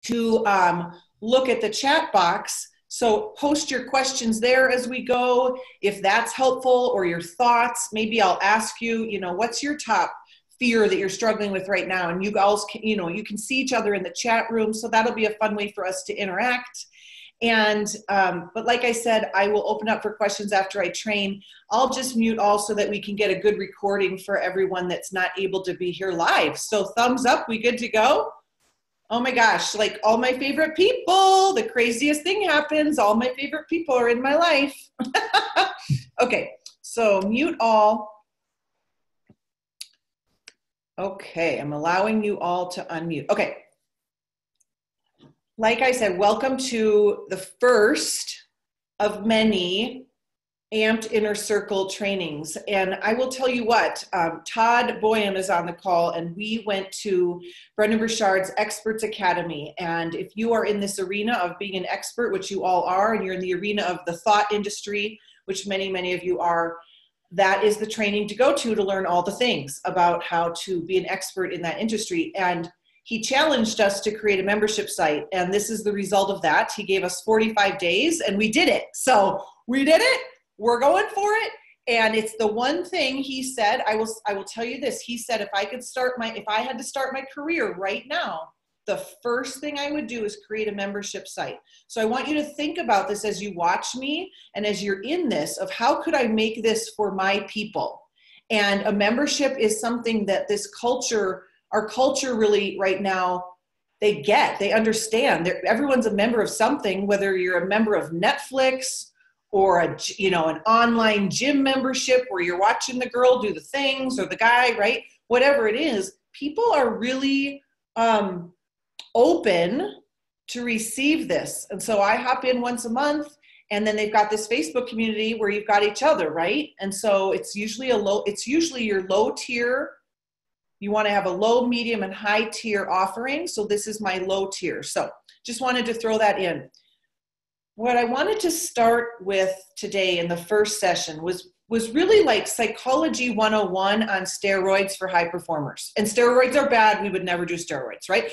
to look at the chat box. So post your questions there as we go, if that's helpful, or your thoughts. Maybe I'll ask you, what's your top fear that you're struggling with right now? And you all can, you can see each other in the chat room. So that'll be a fun way for us to interact. And, but like I said, I will open up for questions after I train. I'll just mute all so that we can get a good recording for everyone that's not able to be here live. So thumbs up, we good to go? Oh my gosh, like all my favorite people, the craziest thing happens. All my favorite people are in my life. Okay, so mute all. Okay, I'm allowing you all to unmute. Okay. Like I said, welcome to the first of many Amped Inner Circle trainings. And I will tell you what, Todd Boyum is on the call, and we went to Brendon Burchard's Experts Academy. And if you are in this arena of being an expert, which you all are, and you're in the arena of the thought industry, which many, many of you are, that is the training to go to learn all the things about how to be an expert in that industry. And he challenged us to create a membership site, and this is the result of that. He gave us 45 days, and we did it. So we did it. We're going for it. And it's the one thing he said. I will tell you this. He said if I had to start my career right now, the first thing I would do is create a membership site. So I want you to think about this as you watch me and as you're in this, of how could I make this for my people? And a membership is something that our culture really right now, they understand. Everyone's a member of something, whether you're a member of Netflix or an online gym membership where you're watching the girl do the things, or the guy, right? Whatever it is, people are really open to receive this. And so I hop in once a month, and then they've got this Facebook community where you've got each other, right? And so it's usually your low tier. You want to have a low, medium, and high tier offering. So this is my low tier. So just wanted to throw that in. What I wanted to start with today in the first session was really like Psychology 101 on steroids for high performers. And steroids are bad. We would never do steroids, right?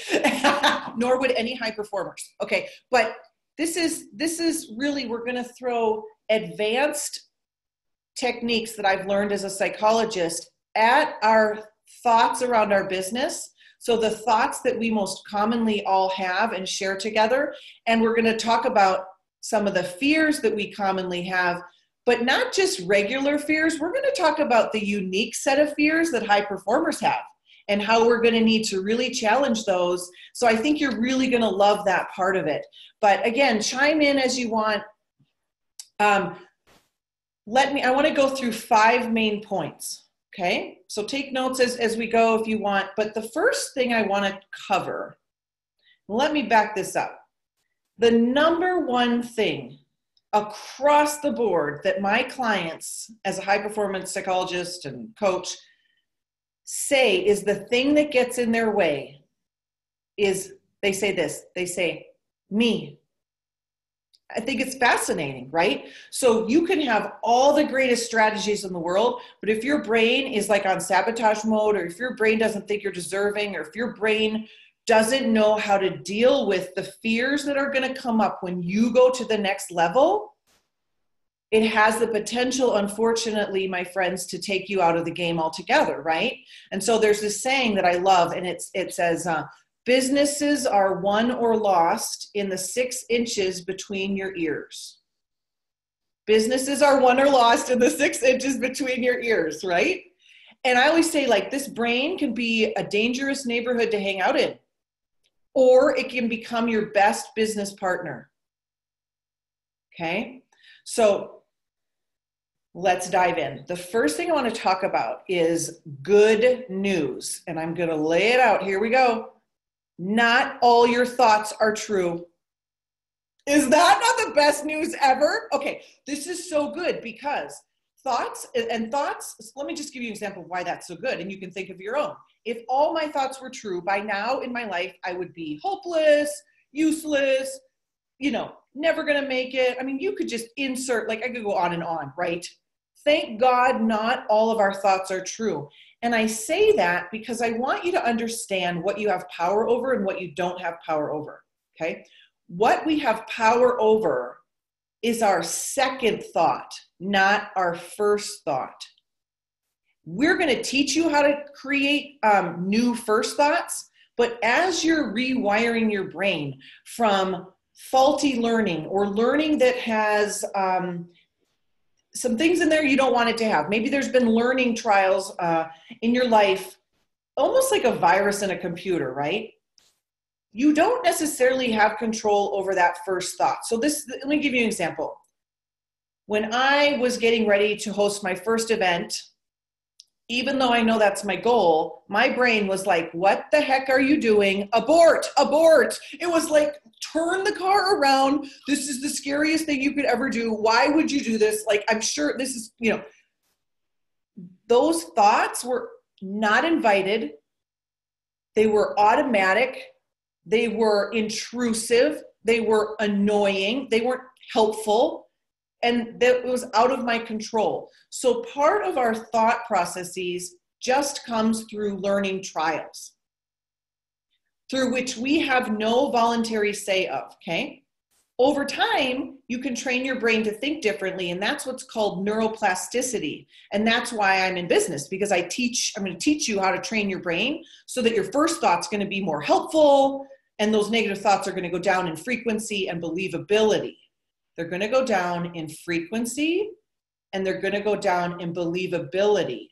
Nor would any high performers. Okay, but this is really, we're going to throw advanced techniques that I've learned as a psychologist at our thoughts around our business. So the thoughts that we most commonly all have and share together. And we're going to talk about some of the fears that we commonly have, but not just regular fears. We're going to talk about the unique set of fears that high performers have and how we're going to need to really challenge those. So I think you're really going to love that part of it. But again, chime in as you want. I want to go through 5 main points. Okay, so take notes as we go if you want. But the first thing I want to cover, let me back this up. The number one thing across the board that my clients as a high performance psychologist and coach say is the thing that gets in their way is they say, me. I think it's fascinating, right? So you can have all the greatest strategies in the world, but if your brain is like on sabotage mode, or if your brain doesn't think you're deserving, or if your brain doesn't know how to deal with the fears that are going to come up when you go to the next level, it has the potential, unfortunately, my friends, to take you out of the game altogether, right? And so there's this saying that I love, and it says, businesses are won or lost in the 6 inches between your ears. Businesses are won or lost in the 6 inches between your ears, right? And I always say, like, this brain can be a dangerous neighborhood to hang out in, or it can become your best business partner. Okay? So let's dive in. The first thing I want to talk about is good news, and I'm going to lay it out. Here we go. Not all your thoughts are true. Is that not the best news ever? Okay, this is so good because thoughts, let me just give you an example of why that's so good, and you can think of your own. If all my thoughts were true, by now in my life, I would be hopeless, useless, never gonna make it. I mean, you could just insert, like I could go on, right? Thank God not all of our thoughts are true. And I say that because I want you to understand what you have power over and what you don't have power over. okay? What we have power over is our second thought, not our first thought. We're going to teach you how to create new first thoughts, but as you're rewiring your brain from faulty learning or learning that has some things in there you don't want it to have. Maybe there's been learning trials in your life, almost like a virus in a computer, right? You don't necessarily have control over that first thought. So let me give you an example. When I was getting ready to host my first event, even though I know that's my goal, my brain was like, what the heck are you doing? Abort, abort. It was like, turn the car around. This is the scariest thing you could ever do. Why would you do this? Like, I'm sure this is, those thoughts were not invited. They were automatic. They were intrusive. They were annoying. They weren't helpful. And that was out of my control. So part of our thought processes just comes through learning trials, through which we have no voluntary say of, okay? Over time, you can train your brain to think differently, and that's what's called neuroplasticity. And that's why I'm in business, because I'm going to teach you how to train your brain so that your first thought's going to be more helpful, and those negative thoughts are going to go down in frequency and believability. They're going to go down in frequency and they're going to go down in believability.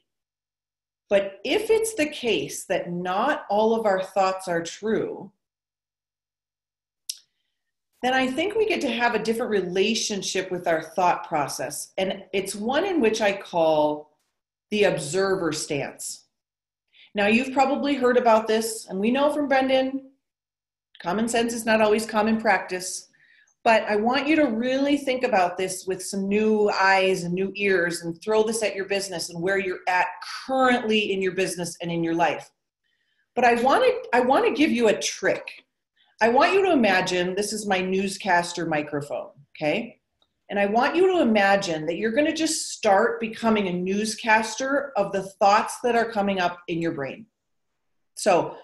But if it's the case that not all of our thoughts are true, then I think we get to have a different relationship with our thought process. And it's one in which I call the observer stance. Now, you've probably heard about this, and we know from Brendan, common sense is not always common practice. But I want you to really think about this with some new eyes and new ears and throw this at your business and where you're at currently in your business and in your life. But I want to give you a trick. I want you to imagine this is my newscaster microphone, okay? And I want you to imagine that you're going to just start becoming a newscaster of the thoughts that are coming up in your brain. So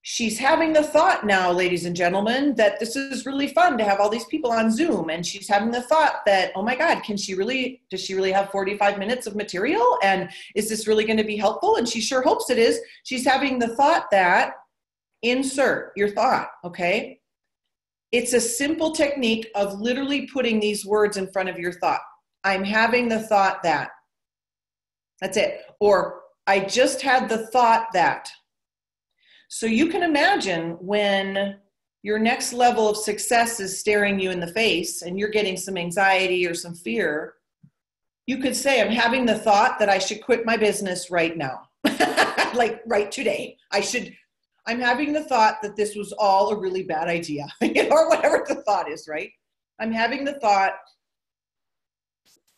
she's having the thought now, ladies and gentlemen, that this is really fun to have all these people on Zoom. And she's having the thought that, oh my God, does she really have 45 minutes of material? And is this really going to be helpful? And she sure hopes it is. She's having the thought that, insert your thought, okay? It's a simple technique of literally putting these words in front of your thought. I'm having the thought that. That's it. Or I just had the thought that. So you can imagine when your next level of success is staring you in the face and you're getting some anxiety or some fear, you could say, I'm having the thought that I should quit my business right now. Like right today. I'm having the thought that this was all a really bad idea, or whatever the thought is, right? I'm having the thought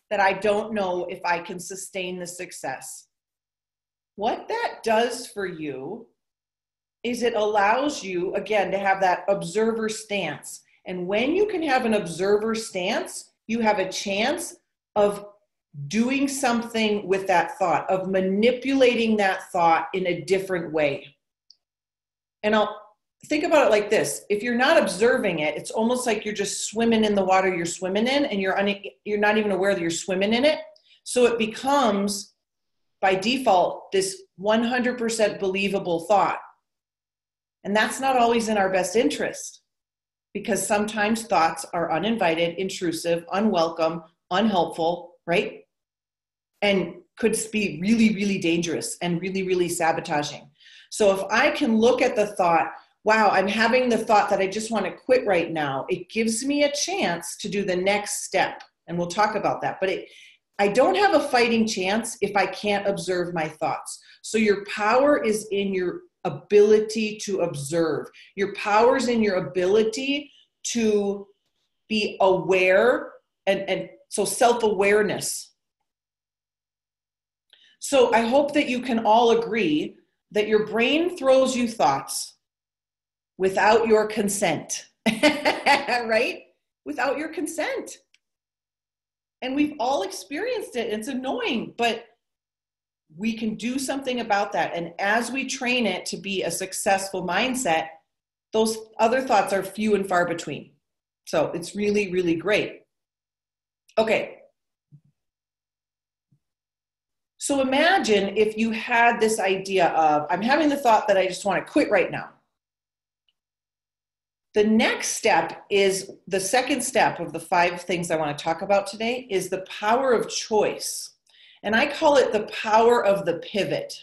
that I don't know if I can sustain the success. What that does for you is it allows you, again, to have that observer stance. And when you can have an observer stance, you have a chance of doing something with that thought, of manipulating that thought in a different way. And I'll think about it like this. If you're not observing it, it's almost like you're just swimming in the water you're swimming in, and you're not even aware that you're swimming in it. So it becomes, by default, this 100% believable thought. And that's not always in our best interest, because sometimes thoughts are uninvited, intrusive, unwelcome, unhelpful, right? And could be really, really dangerous and really, really sabotaging. So if I can look at the thought, wow, I'm having the thought that I just want to quit right now, it gives me a chance to do the next step. And we'll talk about that. But I don't have a fighting chance if I can't observe my thoughts. So your power is in your ability to observe. Your power is in your ability to be aware, and so self-awareness. So I hope that you can all agree that your brain throws you thoughts without your consent, right? Without your consent. And we've all experienced it. It's annoying, but we can do something about that. And as we train it to be a successful mindset, those other thoughts are few and far between. So it's really, really great. Okay. So imagine if you had this idea of, I'm having the thought that I just want to quit right now. The next step is, the second step of the 5 things I want to talk about today is the power of choice. And I call it the power of the pivot.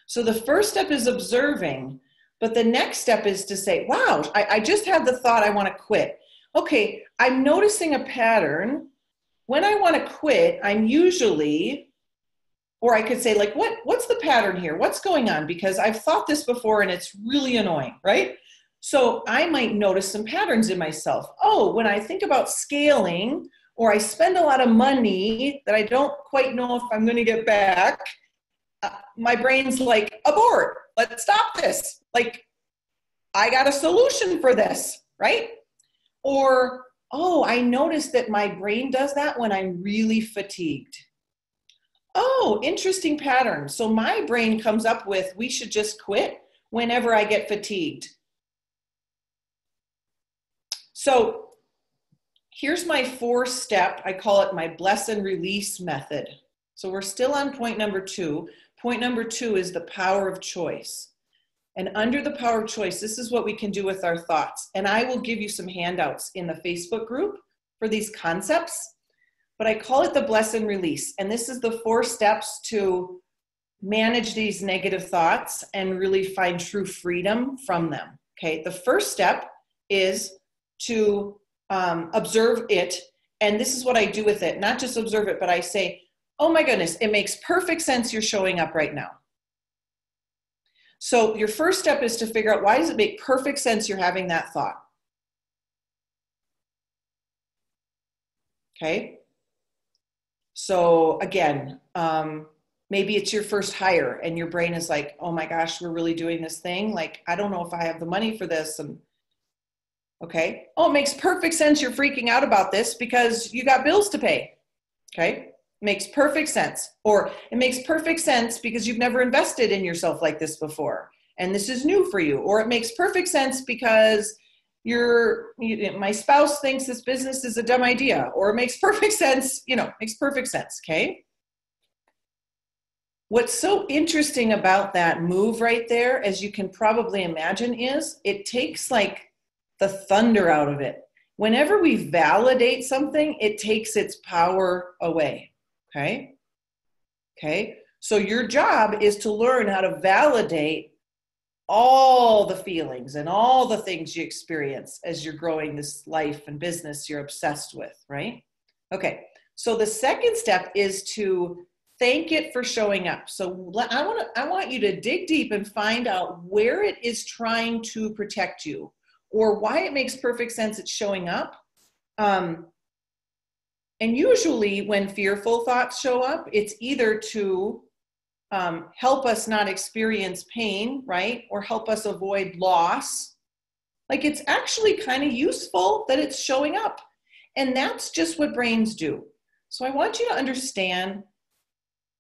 So the first step is observing, but the next step is to say, wow, I just had the thought I want to quit. Okay, I'm noticing a pattern. When I want to quit, I'm usually, or I could say like, what's the pattern here? What's going on? Because I've thought this before and it's really annoying, right? So I might notice some patterns in myself. Oh, when I think about scaling, or I spend a lot of money that I don't quite know if I'm going to get back, my brain's like, abort, let's stop this. Like, I got a solution for this, right? Or, oh, I noticed that my brain does that when I'm really fatigued. Oh, interesting pattern. So my brain comes up with, we should just quit whenever I get fatigued. So here's my 4-step, I call it my bless and release method. So we're still on point number 2. Point number 2 is the power of choice. And under the power of choice, this is what we can do with our thoughts. And I will give you some handouts in the Facebook group for these concepts, but I call it the bless and release. And this is the 4 steps to manage these negative thoughts and really find true freedom from them. Okay, the first step is to observe it. And this is what I do with it. Not just observe it, but I say, oh my goodness, it makes perfect sense you're showing up right now. So your first step is to figure out, why does it make perfect sense you're having that thought? Okay. So again, maybe it's your first hire and your brain is like, oh my gosh, we're really doing this thing. Like, I don't know if I have the money for this. And okay. Oh, it makes perfect sense you're freaking out about this because you got bills to pay. Okay. Makes perfect sense. Or it makes perfect sense because you've never invested in yourself like this before, and this is new for you. Or it makes perfect sense because my spouse thinks this business is a dumb idea. Or it makes perfect sense, makes perfect sense, okay? What's so interesting about that move right there, as you can probably imagine, is it takes like the thunder out of it. Whenever we validate something, it takes its power away. Okay. Okay. So your job is to learn how to validate all the feelings and all the things you experience as you're growing this life and business you're obsessed with, right? Okay. So the second step is to thank it for showing up. So I want you to dig deep and find out where it is trying to protect you, or why it makes perfect sense it's showing up. And usually when fearful thoughts show up, it's either to help us not experience pain, right? Or help us avoid loss. Like, it's actually kind of useful that it's showing up. And that's just what brains do. So I want you to understand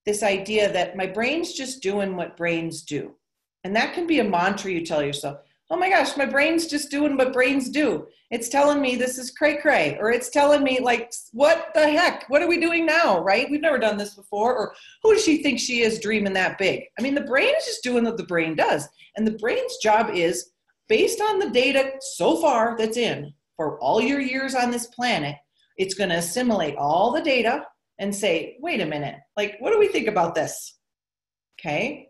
this idea that my brain's just doing what brains do. And that can be a mantra you tell yourself. Oh my gosh, my brain's just doing what brains do. It's telling me this is cray cray, or it's telling me like, what the heck? What are we doing now, right? We've never done this before. Or who does she think she is dreaming that big? I mean, the brain is just doing what the brain does. And the brain's job is, based on the data so far that's in for all your years on this planet, it's going to assimilate all the data and say, wait a minute, like, what do we think about this? Okay.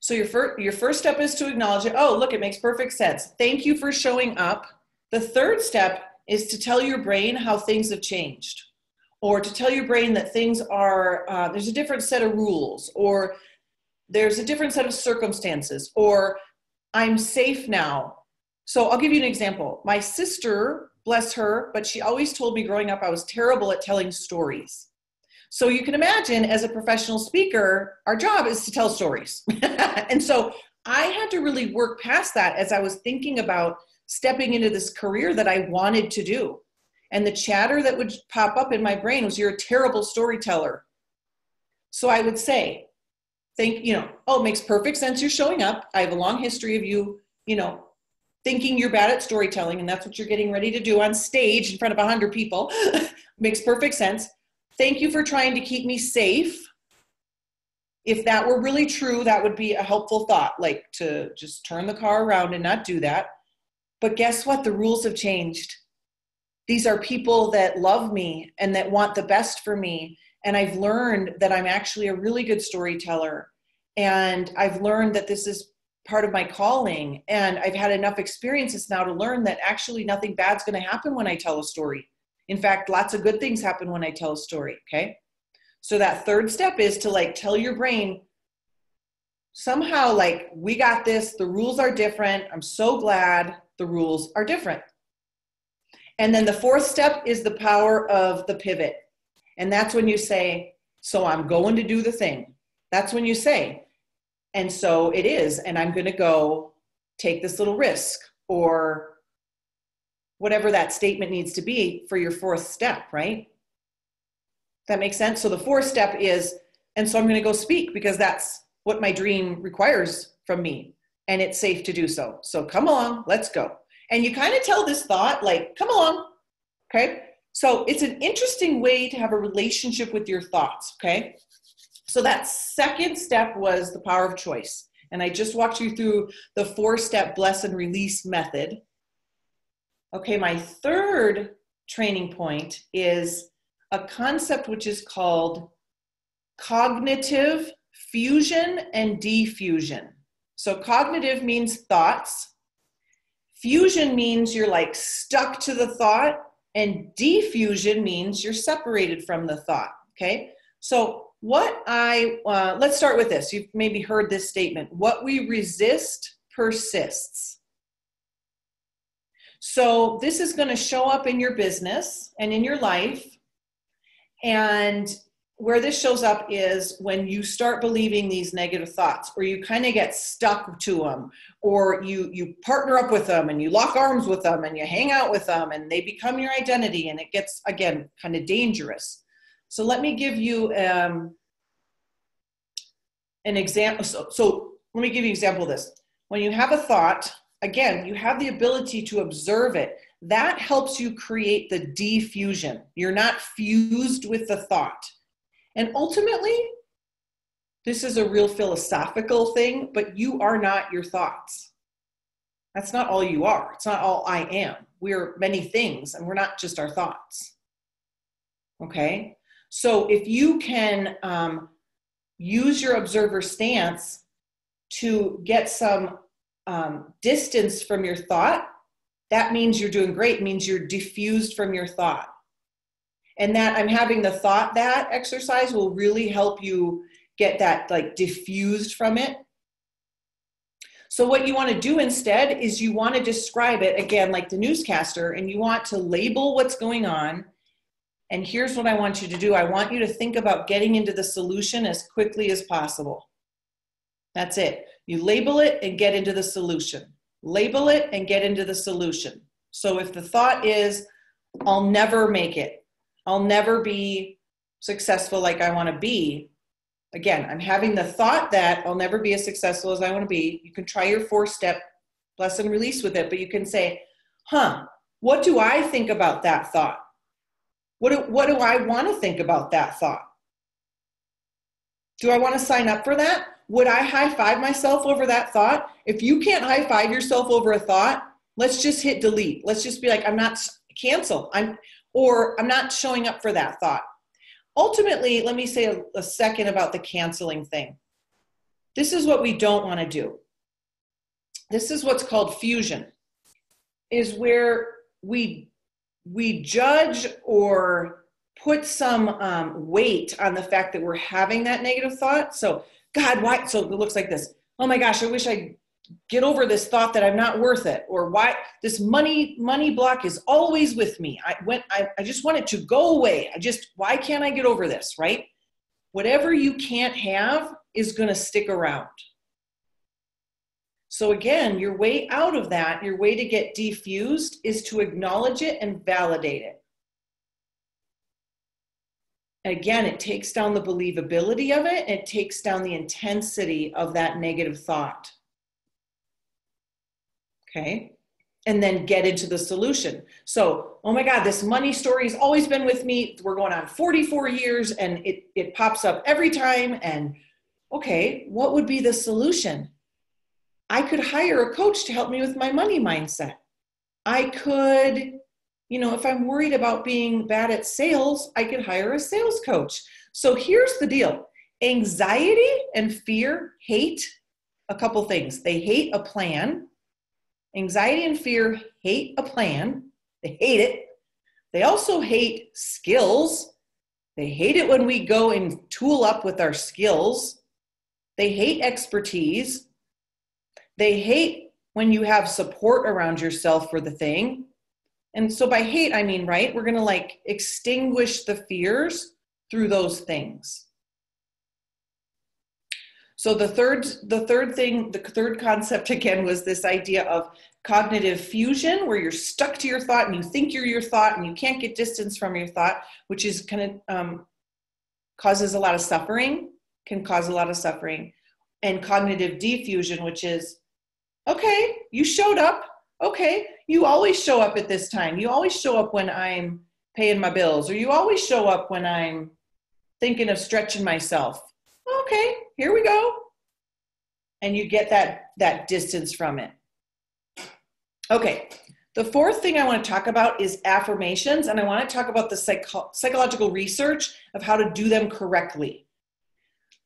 So your first step is to acknowledge it. Oh, look, it makes perfect sense. Thank you for showing up. The third step is to tell your brain how things have changed, or to tell your brain that things are, there's a different set of rules, or there's a different set of circumstances, or I'm safe now. So I'll give you an example. My sister, bless her, but she always told me growing up I was terrible at telling stories. So you can imagine, as a professional speaker, our job is to tell stories. And so I had to really work past that as I was thinking about stepping into this career that I wanted to do. And the chatter that would pop up in my brain was, you're a terrible storyteller. So I would say, Oh, it makes perfect sense you're showing up. I have a long history of you, thinking you're bad at storytelling, and that's what you're getting ready to do on stage in front of 100 people. Makes perfect sense. Thank you for trying to keep me safe. If that were really true, that would be a helpful thought, like to just turn the car around and not do that. But guess what? The rules have changed. These are people that love me and that want the best for me. And I've learned that I'm actually a really good storyteller. And I've learned that this is part of my calling. And I've had enough experiences now to learn that actually nothing bad's going to happen when I tell a story. In fact, lots of good things happen when I tell a story, okay? So that third step is to tell your brain, somehow we got this, the rules are different. I'm so glad the rules are different. And then the fourth step is the power of the pivot. And that's when you say, so I'm going to do the thing. That's when you say, and so it is, and I'm going to go take this little risk, or whatever that statement needs to be for your fourth step, right? That makes sense? So the fourth step is, and so I'm going to go speak because that's what my dream requires from me, and it's safe to do so. So come along, let's go. And you kind of tell this thought, come along, okay? So it's an interesting way to have a relationship with your thoughts, okay? So that second step was the power of choice. And I just walked you through the 4-step bless and release method. Okay, my third training point is a concept which is called cognitive fusion and diffusion. So cognitive means thoughts. Fusion means you're stuck to the thought, and diffusion means you're separated from the thought, okay? So let's start with this. You've maybe heard this statement: what we resist persists. So this is going to show up in your business and in your life. And where this shows up is when you start believing these negative thoughts, or you kind of get stuck to them, or you partner up with them and you lock arms with them and you hang out with them and they become your identity, and it gets, again, kind of dangerous. So let me give you an example. So let me give you an example of this. When you have a thought, again, you have the ability to observe it. That helps you create the diffusion. You're not fused with the thought. And ultimately, this is a real philosophical thing, but you are not your thoughts. That's not all you are. It's not all I am. We're many things, and we're not just our thoughts. Okay? So if you can use your observer stance to get some distance from your thought, that means you're doing great. It means you're diffused from your thought. And that I'm having the thought that exercise will really help you get that diffused from it. So what you want to do instead is you want to describe it, again, like the newscaster, and you want to label what's going on. And here's what I want you to do. I want you to think about getting into the solution as quickly as possible. That's it. You label it and get into the solution. Label it and get into the solution. So if the thought is, I'll never make it, I'll never be successful like I want to be, again, I'm having the thought that I'll never be as successful as I want to be. You can try your 4-step bless and release with it, but you can say, what do I think about that thought? What do I want to think about that thought? Do I want to sign up for that? Would I high-five myself over that thought? If you can't high-five yourself over a thought, let's just hit delete. Let's just be like, I'm not, cancel. I'm not showing up for that thought. Ultimately, let me say a second about the canceling thing. This is what we don't want to do. This is what's called fusion, is where we judge or put some weight on the fact that we're having that negative thought. So, God, why? So it looks like this. Oh my gosh, I wish I get over this thought that I'm not worth it. Or why this money block is always with me. I just want it to go away. Why can't I get over this, right? Whatever you can't have is going to stick around. So again, your way out of that, your way to get diffused is to acknowledge it and validate it. Again, it takes down the believability of it. It takes down the intensity of that negative thought. Okay. And then get into the solution. So, oh my God, this money story has always been with me. We're going on 44 years and it pops up every time. And okay, what would be the solution? I could hire a coach to help me with my money mindset. I could, if I'm worried about being bad at sales, I could hire a sales coach. So here's the deal. Anxiety and fear hate a couple things. They hate a plan. Anxiety and fear hate a plan. They hate it. They also hate skills. They hate it when we go and tool up with our skills. They hate expertise. They hate when you have support around yourself for the thing. And so by hate, I mean, right, we're going to extinguish the fears through those things. So the third concept again was this idea of cognitive fusion, where you're stuck to your thought and you think you're your thought and you can't get distance from your thought, which is kind of causes a lot of suffering, can cause a lot of suffering. And cognitive diffusion, which is, okay, you showed up. Okay, you always show up at this time. You always show up when I'm paying my bills, or you always show up when I'm thinking of stretching myself. Okay, here we go. And you get that distance from it. Okay, the fourth thing I want to talk about is affirmations, and I want to talk about the psychological research of how to do them correctly.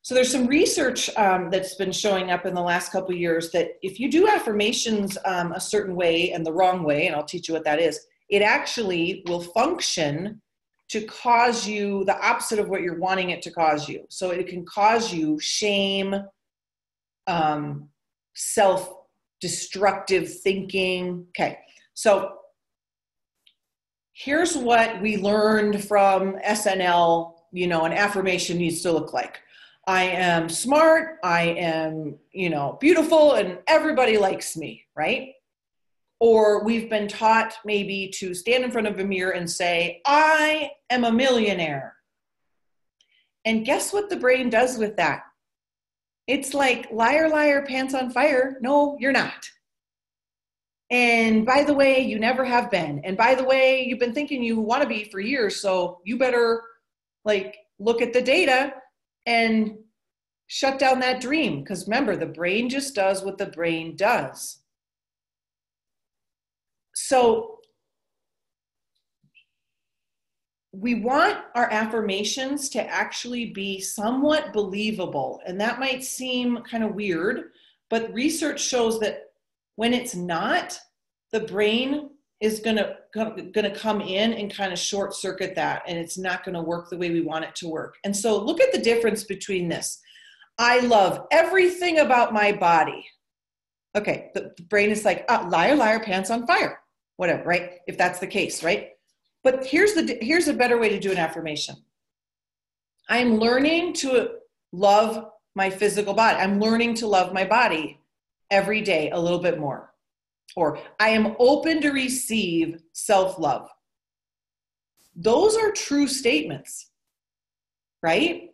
So there's some research that's been showing up in the last couple of years that if you do affirmations a certain way and the wrong way, and I'll teach you what that is, it actually will function to cause you the opposite of what you're wanting it to cause you. So it can cause you shame, self-destructive thinking. Okay, so here's what we learned from SNL, an affirmation needs to look like. I am smart, I am, beautiful, and everybody likes me, right? Or we've been taught maybe to stand in front of a mirror and say, I am a millionaire. And guess what the brain does with that? It's like, liar, liar, pants on fire. No, you're not. And by the way, you never have been. And by the way, you've been thinking you want to be for years, so you better look at the data and shut down that dream. Because remember, the brain just does what the brain does. So we want our affirmations to actually be somewhat believable. And that might seem kind of weird, but research shows that when it's not, the brain is going to come in and kind of short circuit that, and it's not going to work the way we want it to work. And so look at the difference between this. I love everything about my body. Okay, the brain is like, liar, liar, pants on fire. Whatever, right? If that's the case, right? But here's a better way to do an affirmation. I'm learning to love my physical body. I'm learning to love my body every day a little bit more. Or I am open to receive self-love. Those are true statements, right?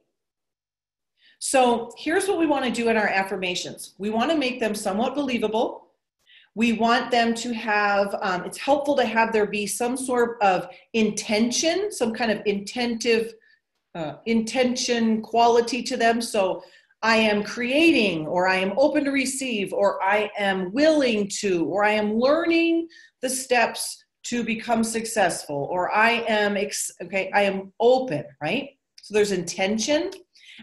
So here's what we want to do in our affirmations. We want to make them somewhat believable. We want them to have, it's helpful to have there be some sort of intention, some kind of intention quality to them. So I am creating, or I am open to receive, or I am willing to, or I am learning the steps to become successful, or I am, I am open, right? So there's intention.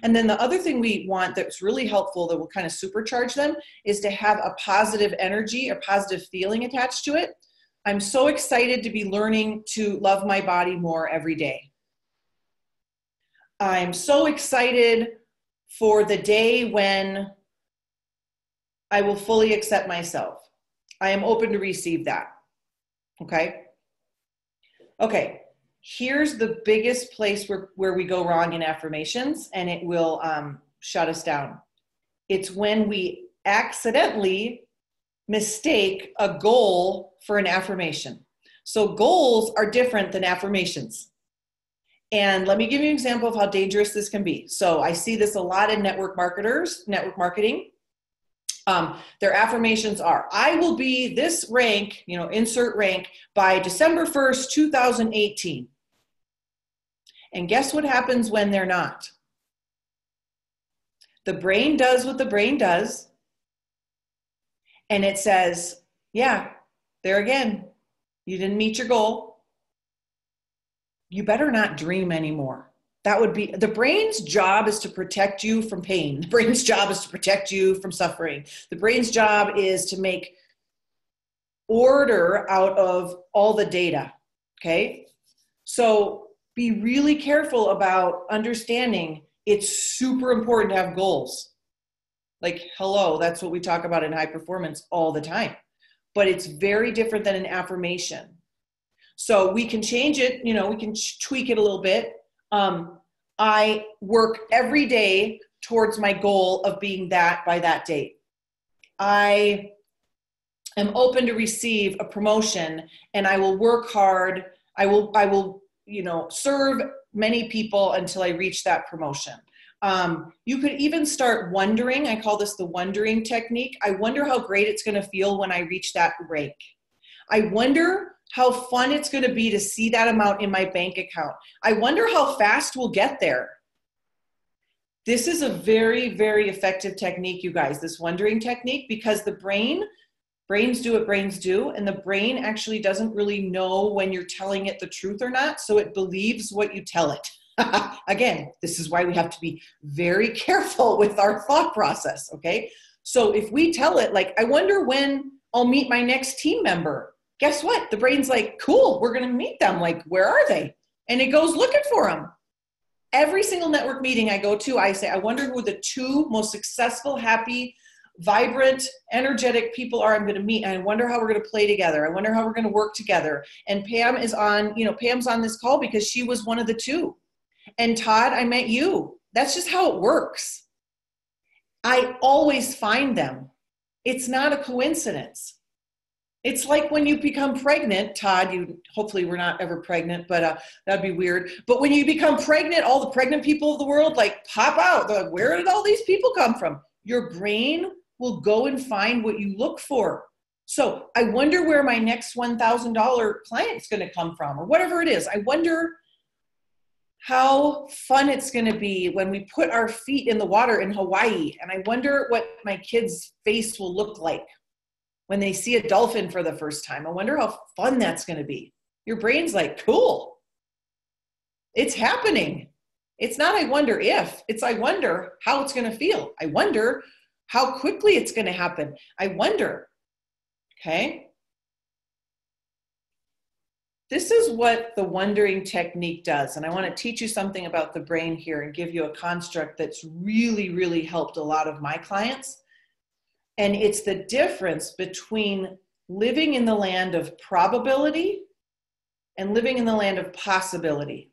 And then the other thing we want that's really helpful that will kind of supercharge them is to have a positive energy, a positive feeling attached to it. I'm so excited to be learning to love my body more every day. I'm so excited for the day when I will fully accept myself. I am open to receive that. Okay? Okay. Here's the biggest place where we go wrong in affirmations, and it will shut us down. It's when we accidentally mistake a goal for an affirmation. So goals are different than affirmations. And let me give you an example of how dangerous this can be. So I see this a lot in network marketing. Their affirmations are, I will be this rank, insert rank by December 1st, 2018. And guess what happens when they're not? The brain does what the brain does. And it says, yeah, there again, you didn't meet your goal. You better not dream anymore. That would be, the brain's job is to protect you from pain. The brain's job is to protect you from suffering. The brain's job is to make order out of all the data, okay? So be really careful about understanding it's super important to have goals. Like, hello, that's what we talk about in high performance all the time. But it's very different than an affirmation. So we can change it, we can tweak it a little bit. I work every day towards my goal of being that by that date. I am open to receive a promotion, and I will work hard. I will, serve many people until I reach that promotion. You could even start wondering. I call this the wondering technique. I wonder how great it's going to feel when I reach that rank. I wonder how fun it's going to be to see that amount in my bank account. I wonder how fast we'll get there. This is a very, very effective technique, you guys, this wondering technique, because the brains do what brains do, and the brain actually doesn't really know when you're telling it the truth or not, so it believes what you tell it. Again, this is why we have to be very careful with our thought process, okay? So if we tell it, like, I wonder when I'll meet my next team member, guess what? The brain's like, cool, we're gonna meet them. Like, where are they? And it goes looking for them. Every single network meeting I go to, I say, I wonder who the 2 most successful, happy, vibrant, energetic people are I'm gonna meet. And I wonder how we're gonna play together. I wonder how we're gonna work together. And Pam is on, Pam's on this call because she was one of the 2. And Todd, I met you. That's just how it works. I always find them. It's not a coincidence. It's like when you become pregnant, Todd, hopefully we're not ever pregnant, but that'd be weird. But when you become pregnant, all the pregnant people of the world like pop out. They're like, where did all these people come from? Your brain will go and find what you look for. So I wonder where my next $1,000 client's going to come from, or whatever it is. I wonder how fun it's going to be when we put our feet in the water in Hawaii. And I wonder what my kid's face will look like when they see a dolphin for the first time. I wonder how fun that's going to be. Your brain's like, cool. It's happening. It's not I wonder if, it's I wonder how it's going to feel. I wonder how quickly it's going to happen. I wonder, okay? This is what the wondering technique does. And I want to teach you something about the brain here and give you a construct that's really, really helped a lot of my clients. And it's the difference between living in the land of probability and living in the land of possibility.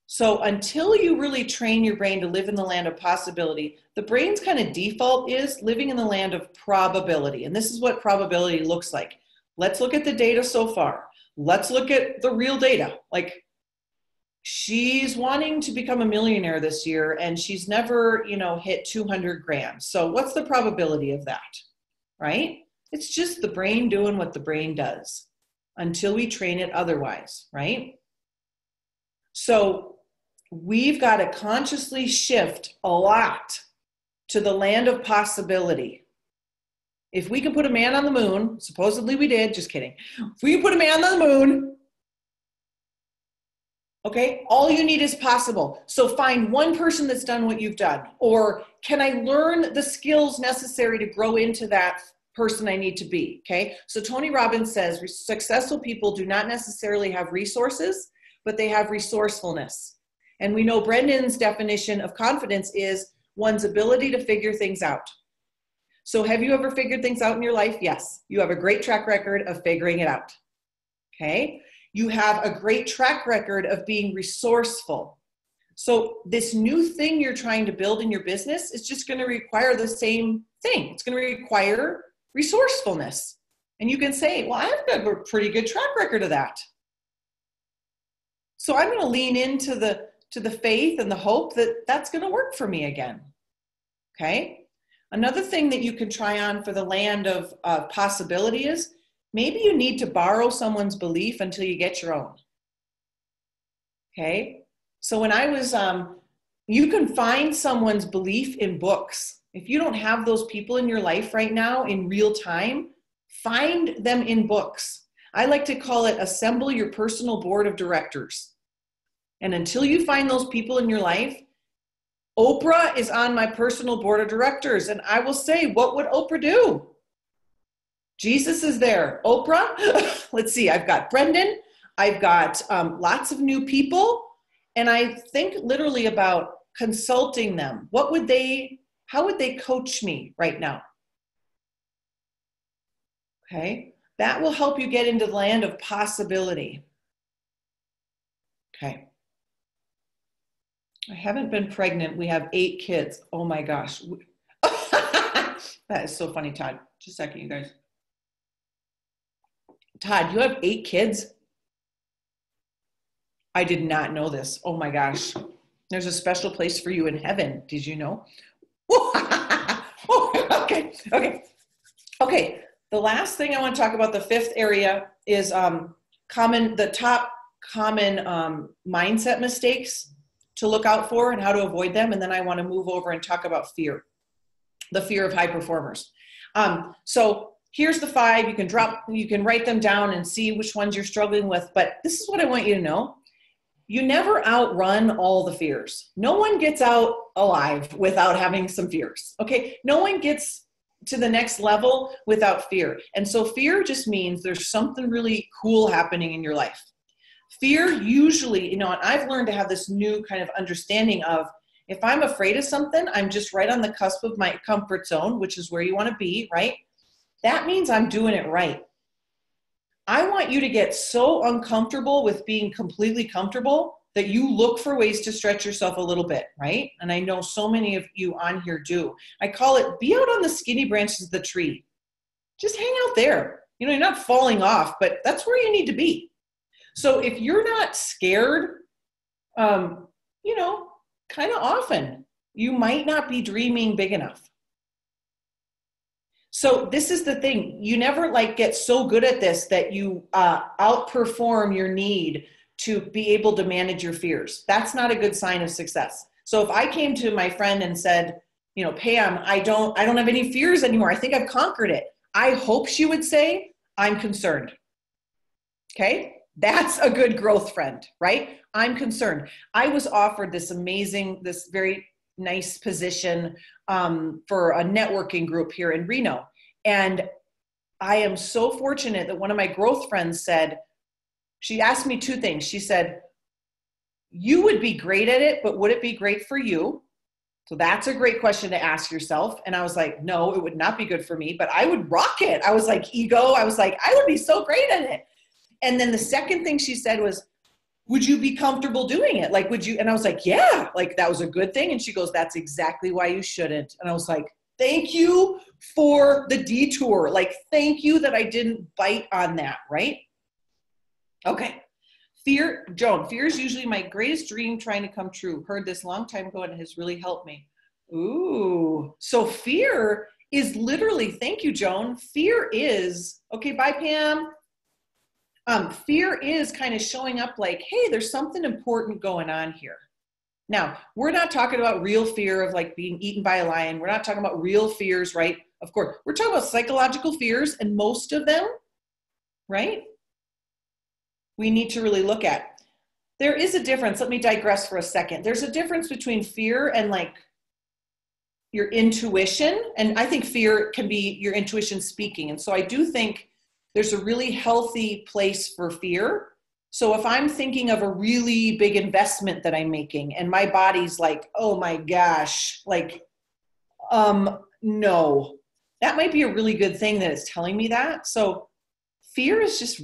So until you really train your brain to live in the land of possibility, the brain's kind of default is living in the land of probability. And this is what probability looks like. Let's look at the data so far. Let's look at the real data. Like, she's wanting to become a millionaire this year and she's never, hit 200 grand. So what's the probability of that, right? It's just the brain doing what the brain does until we train it otherwise, right? So we've got to consciously shift a lot to the land of possibility. If we can put a man on the moon, supposedly we did, just kidding. If we can put a man on the moon, okay, all you need is possible. So find one person that's done what you've done. Or can I learn the skills necessary to grow into that person I need to be, okay? So Tony Robbins says successful people do not necessarily have resources, but they have resourcefulness. And we know Brendan's definition of confidence is one's ability to figure things out. So have you ever figured things out in your life? Yes. You have a great track record of figuring it out, okay? You have a great track record of being resourceful. So this new thing you're trying to build in your business is just going to require the same thing. It's going to require resourcefulness. And you can say, well, I've got a pretty good track record of that. So I'm going to lean into the faith and the hope that that's going to work for me again. Okay. Another thing that you can try on for the land of possibility is maybe you need to borrow someone's belief until you get your own. Okay. So when I was, you can find someone's belief in books. If you don't have those people in your life right now in real time, find them in books. I like to call it assemble your personal board of directors. And until you find those people in your life, Oprah is on my personal board of directors. And I will say, what would Oprah do? Jesus is there. Oprah, let's see, I've got Brendan. I've got lots of new people. And I think literally about consulting them. How would they coach me right now? Okay. That will help you get into the land of possibility. Okay. I haven't been pregnant. We have 8 kids. Oh my gosh. That is so funny, Todd. Just a second, you guys. Todd, you have 8 kids? I did not know this. Oh my gosh. There's a special place for you in heaven. Did you know? Okay. The last thing I want to talk about, the 5th area, is the top common mindset mistakes to look out for and how to avoid them. And then I want to move over and talk about fear, the fear of high performers. So here's the 5. You can write them down and see which ones you're struggling with. But this is what I want you to know. You never outrun all the fears. No one gets out alive without having some fears. Okay. No one gets to the next level without fear. And so fear just means there's something really cool happening in your life. Fear usually, and I've learned to have this new kind of understanding of, if I'm afraid of something, I'm just right on the cusp of my comfort zone, which is where you want to be, right? That means I'm doing it right. I want you to get so uncomfortable with being completely comfortable that you look for ways to stretch yourself a little bit, right? And I know so many of you on here do. I call it, be out on the skinny branches of the tree. Just hang out there. You're not falling off, but that's where you need to be. So if you're not scared, kind of often, you might not be dreaming big enough. So this is the thing. You never get so good at this that you outperform your need to be able to manage your fears. That's not a good sign of success. So if I came to my friend and said, Pam, I don't have any fears anymore. I think I've conquered it. I hope she would say, I'm concerned. Okay. That's a good growth friend, right? I'm concerned. I was offered this very nice position for a networking group here in Reno. And I am so fortunate that one of my growth friends she asked me 2 things. She said, you would be great at it, but would it be great for you? So that's a great question to ask yourself. And I was like, no, it would not be good for me, but I would rock it. I was like, I was like, I would be so great at it. And then the second thing she said was, would you be comfortable doing it? Would you? And I was like, yeah, that was a good thing. And she goes, that's exactly why you shouldn't. And I was like, thank you for the detour. Thank you that I didn't bite on that. Right? Okay. Fear, Joan, fear is usually my greatest dream trying to come true. Heard this long time ago and it has really helped me. Ooh. So fear is literally, thank you, Joan. Fear is, okay, bye, Pam. Fear is kind of showing up hey, there's something important going on here. Now, we're not talking about real fear of being eaten by a lion. We're not talking about real fears, right? Of course, we're talking about psychological fears, and most of them, right, we need to really look at. There is a difference. Let me digress for a second. There's a difference between fear and your intuition. And I think fear can be your intuition speaking. And so I do think there's a really healthy place for fear. So if I'm thinking of a really big investment that I'm making and my body's oh my gosh, no, that might be a really good thing that it's telling me that. So fear is just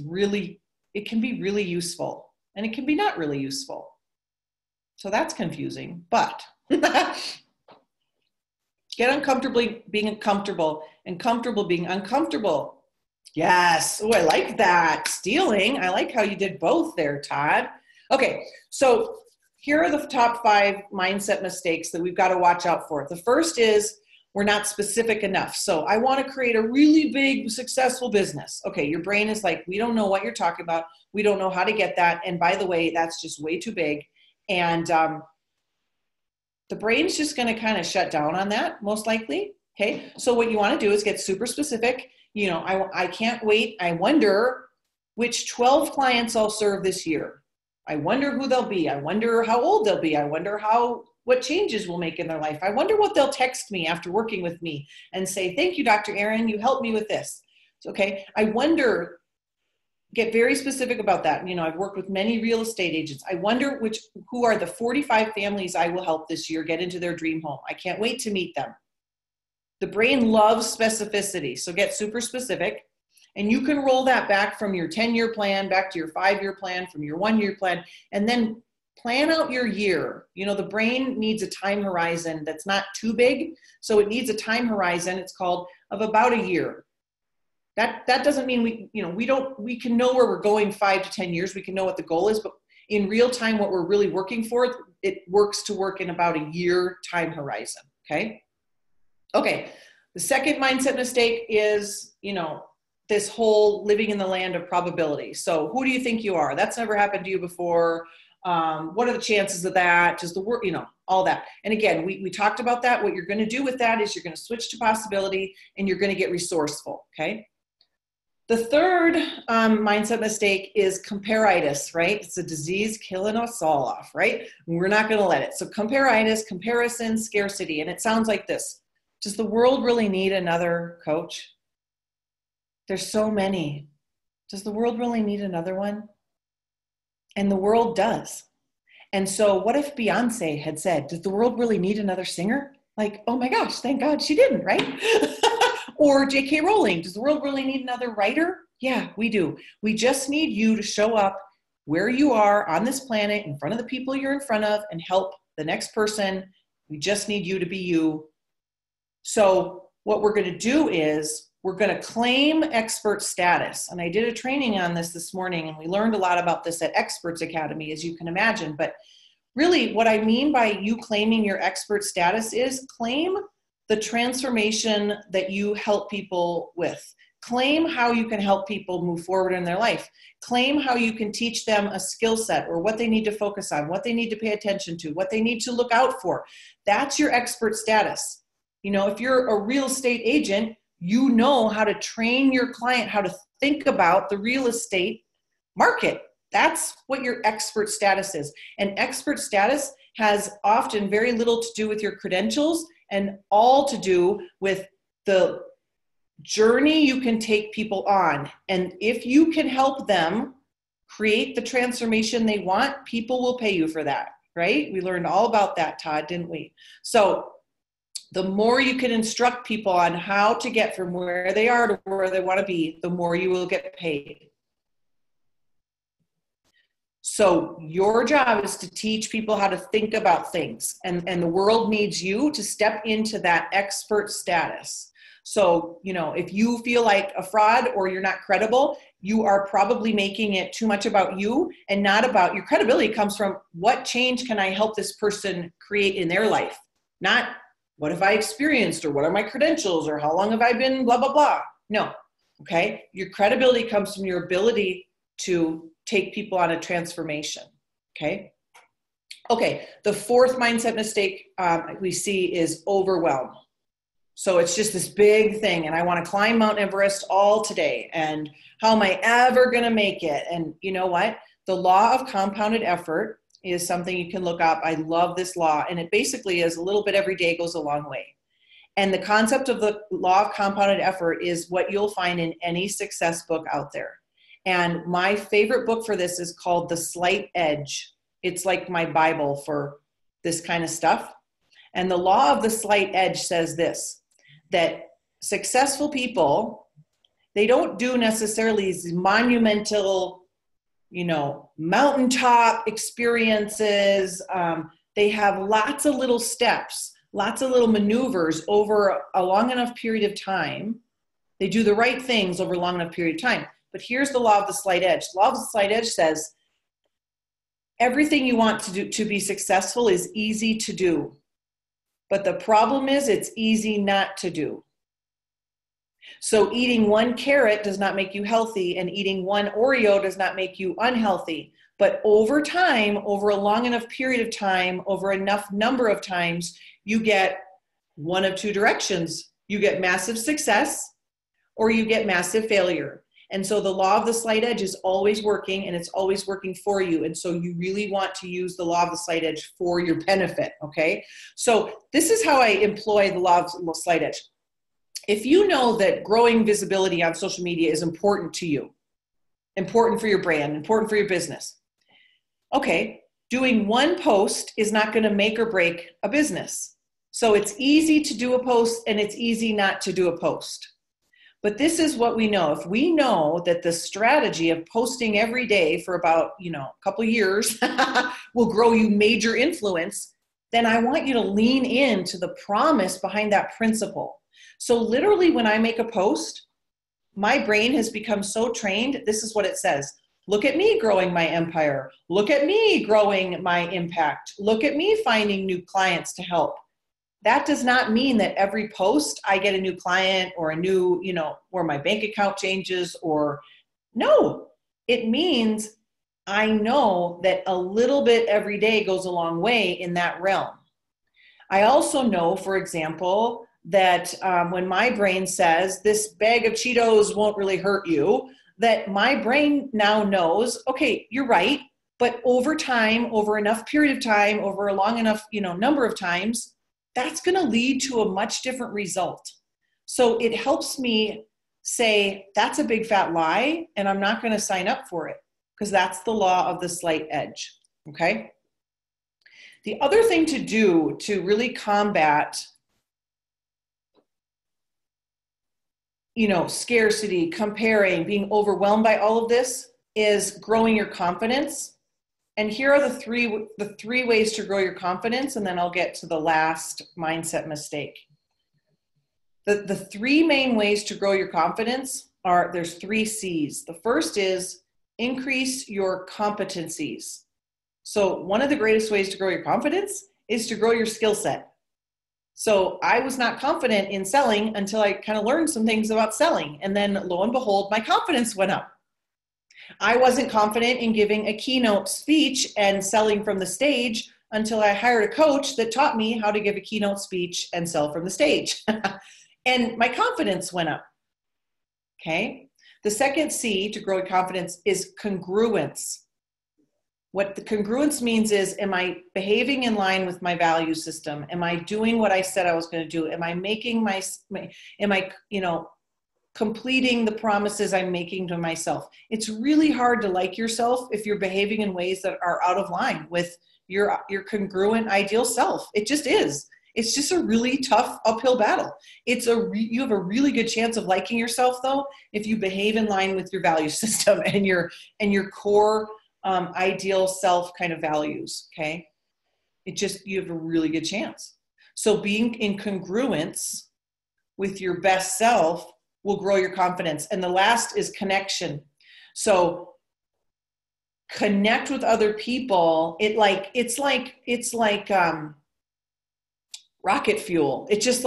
it can be really useful and it can be not really useful. So that's confusing, but get uncomfortably being comfortable and comfortable being uncomfortable. Yes. Oh, I like that. Stealing. I like how you did both there, Todd. Okay, so here are the top 5 mindset mistakes that we've got to watch out for. The first is we're not specific enough. So I want to create a really big, successful business. Okay, your brain is like, we don't know what you're talking about. We don't know how to get that. And by the way, that's just way too big. And the brain's just going to kind of shut down on that, most likely. Okay, so what you want to do is get super specific. You know, I can't wait. I wonder which 12 clients I'll serve this year. I wonder who they'll be. I wonder how old they'll be. I wonder what changes we'll make in their life. I wonder what they'll text me after working with me and say, thank you, Dr. Aaron, you helped me with this. Okay, I wonder, get very specific about that. You know, I've worked with many real estate agents. I wonder who are the 45 families I will help this year get into their dream home. I can't wait to meet them. The brain loves specificity, so get super specific. And you can roll that back from your 10-year plan, back to your 5-year plan, from your 1-year plan, and then plan out your year. You know, the brain needs a time horizon that's not too big, so it needs a time horizon, it's called, of about a year. That doesn't mean we can know where we're going 5 to 10 years, we can know what the goal is, but in real time, what we're really working for, it works to work in about a year time horizon, okay? Okay, the second mindset mistake is, you know, this whole living in the land of probability. So who do you think you are? That's never happened to you before. What are the chances of that? Does the work, you know, all that. And again, we talked about that. What you're going to do with that is you're going to switch to possibility and you're going to get resourceful, okay? The third mindset mistake is comparitis, right? It's a disease killing us all off, right? We're not going to let it. So comparitis, comparison, scarcity, and it sounds like this. Does the world really need another coach? There's so many. Does the world really need another one? And the world does. And so what if Beyonce had said, does the world really need another singer? Like, oh my gosh, thank God she didn't, right? Or J.K. Rowling, does the world really need another writer? Yeah, we do. We just need you to show up where you are on this planet in front of the people you're in front of and help the next person. We just need you to be you. So what we're going to do is we're going to claim expert status. And I did a training on this morning, and we learned a lot about this at Experts Academy, as you can imagine. But really what I mean by you claiming your expert status is claim the transformation that you help people with. Claim how you can help people move forward in their life. Claim how you can teach them a skill set or what they need to focus on, what they need to pay attention to, what they need to look out for. That's your expert status. You know, if you're a real estate agent, you know how to train your client how to think about the real estate market. That's what your expert status is. And expert status has often very little to do with your credentials and all to do with the journey you can take people on. And if you can help them create the transformation they want, people will pay you for that, right? We learned all about that, Todd, didn't we? So the more you can instruct people on how to get from where they are to where they want to be, the more you will get paid. So your job is to teach people how to think about things, and the world needs you to step into that expert status. So, you know, if you feel like a fraud or you're not credible, you are probably making it too much about you and not about your credibility. Comes from what change can I help this person create in their life? Not what have I experienced or what are my credentials or how long have I been blah, blah, blah. No, okay? Your credibility comes from your ability to take people on a transformation, okay? Okay, the fourth mindset mistake we see is overwhelm. So it's just this big thing, and I want to climb Mount Everest all today, and how am I ever going to make it? And you know what? The law of compounded effort is something you can look up. I love this law, and it basically is a little bit every day goes a long way. And the concept of the law of compounded effort is what you'll find in any success book out there. And my favorite book for this is called The Slight Edge. It's like my Bible for this kind of stuff. And the law of the slight edge says this, that successful people, they don't do necessarily these monumental, you know, mountaintop experiences. They have lots of little steps, lots of little maneuvers over a long enough period of time. They do the right things over a long enough period of time. But here's the law of the slight edge. The law of the slight edge says Everything you want to do to be successful is easy to do. But the problem is it's easy not to do. So eating one carrot does not make you healthy, and eating one Oreo does not make you unhealthy. But over time, over a long enough period of time, over enough number of times, you get one of two directions. You get massive success or you get massive failure. And so the law of the slight edge is always working, and it's always working for you. And so you really want to use the law of the slight edge for your benefit, okay? So this is how I employ the law of the slight edge. If you know that growing visibility on social media is important to you, important for your brand, important for your business, okay, doing one post is not going to make or break a business. So it's easy to do a post and it's easy not to do a post. But this is what we know. If we know that the strategy of posting every day for about, a couple of years will grow you major influence, then I want you to lean into the promise behind that principle. So literally when I make a post, my brain has become so trained. This is what it says. Look at me growing my empire. Look at me growing my impact. Look at me finding new clients to help. That does not mean that every post I get a new client or a new, or my bank account changes no, it means I know that a little bit every day goes a long way in that realm. I also know, for example, that when my brain says this bag of Cheetos won't really hurt you, that my brain now knows, okay, you're right. But over time, over enough period of time, over a long enough, number of times, that's going to lead to a much different result. So it helps me say, that's a big fat lie, and I'm not going to sign up for it, because that's the law of the slight edge, okay? The other thing to do to really combat, scarcity, comparing, being overwhelmed by all of this is growing your confidence. And here are the three ways to grow your confidence, and then I'll get to the last mindset mistake. The three main ways to grow your confidence there's 3 C's. The first is increase your competencies. So one of the greatest ways to grow your confidence is to grow your skill set. So I was not confident in selling until I kind of learned some things about selling. And then lo and behold, my confidence went up. I wasn't confident in giving a keynote speech and selling from the stage until I hired a coach that taught me how to give a keynote speech and sell from the stage. And my confidence went up. Okay. The second C to grow confidence is congruence. What the congruence means is, am I behaving in line with my value system? Am I doing what I said I was going to do? Am I making completing the promises I'm making to myself? It's really hard to like yourself if you're behaving in ways that are out of line with your congruent ideal self. It just is. It's just a really tough uphill battle. You have a really good chance of liking yourself though if you behave in line with your value system and your core ideal self kind of values. Okay, you have a really good chance. So being in congruence with your best self will grow your confidence. And the last is connection. So connect with other people. It's like rocket fuel. It just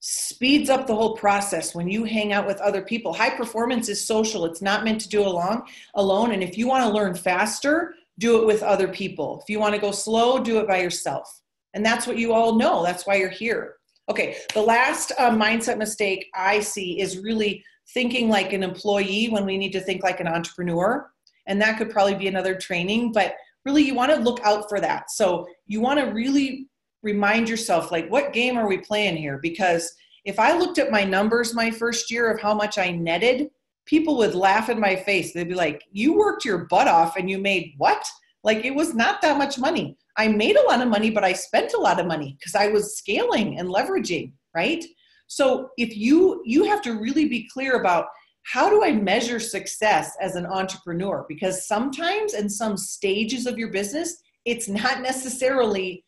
speeds up the whole process when you hang out with other people. High performance is social. It's not meant to do alone. And if you want to learn faster, do it with other people. If you want to go slow, do it by yourself. And that's what you all know. That's why you're here. Okay, the last mindset mistake I see is really thinking like an employee when we need to think like an entrepreneur. And that could probably be another training, but really you want to look out for that. So you want to really remind yourself, what game are we playing here? Because if I looked at my numbers my first year of how much I netted, people would laugh in my face. They'd be like, you worked your butt off and you made what? It was not that much money. I made a lot of money, but I spent a lot of money because I was scaling and leveraging, right? So if you have to really be clear about, how do I measure success as an entrepreneur? Because sometimes in some stages of your business, it's not necessarily